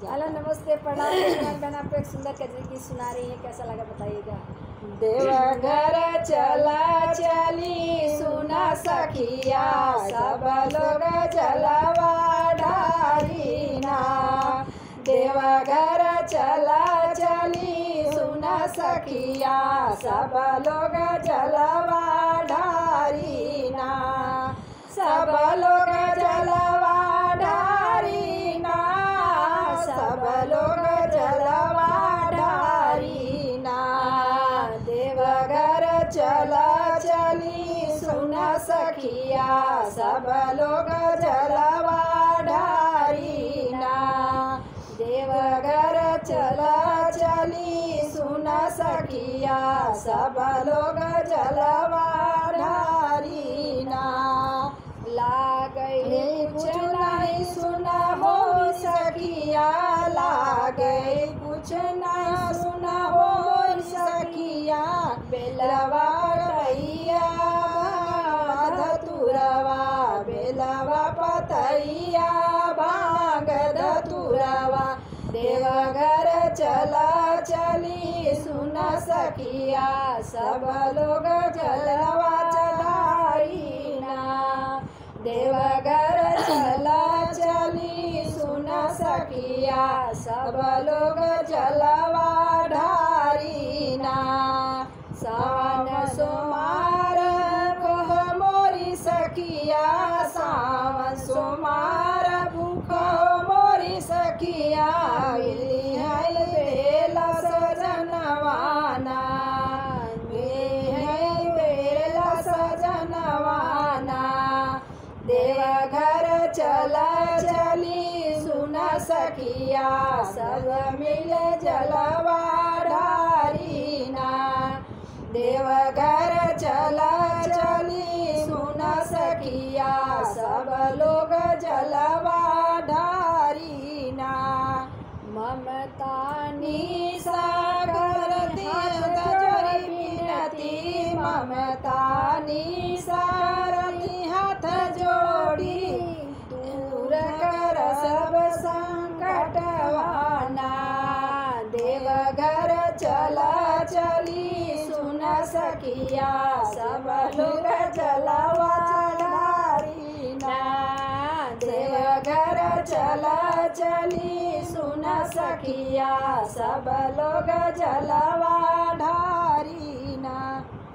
Hello नमस्ते प्रणाम बहन, आपको एक सुंदर कजरी गीत सुना रही है, कैसा लगा बताइएगा। देवघर चला चली सुना सखिया, सब लोग जलवा ढारीना। देवघर चला चली सुना सखिया, सब लोग जलवा ढारीना। सब लोग जलवा ढारीना, सब लोग जलवा ढारीना। देवघर चला चली सुना सखिया, सब लोग जलवा ढारीना। देवघर चला चली सुना सखिया, सब लोग जलवा ढारीना। लागई कुछ नहीं सुना हो सखिया, लागई कुछ नहीं सुना हो सखिया। बेलवा भैया धतुरवा, बेलवा पतैया भांग धतुरवा। देवघर चला चली सुना सखिया, सब लोग जलवा चढ़ारीना। देवघर चला चली सुना सखिया, सब लोग जलवा ढारीना। सावन सोमार कह मोरी सखिया, सावन सोमार भूख मोरी सखिया। मिली है बेला सजनवाना, बेला सजनवाना। देवघर चला चली सुना सखिया, सब मिल जलवा ढारीना। देवघर चला चली सुना सखिया, सब लोग जलवा ढारीना। ममता निशा करती जोरी बिनती, ममता निशा करती हाथ जोड़ी। दूर कर सब संकटवाना, देवघर चला चली सुना सखिया, सब लोग जलवा ढारीना। देवघर चला चली सुना सखिया, सब लोग जलवा ढारी।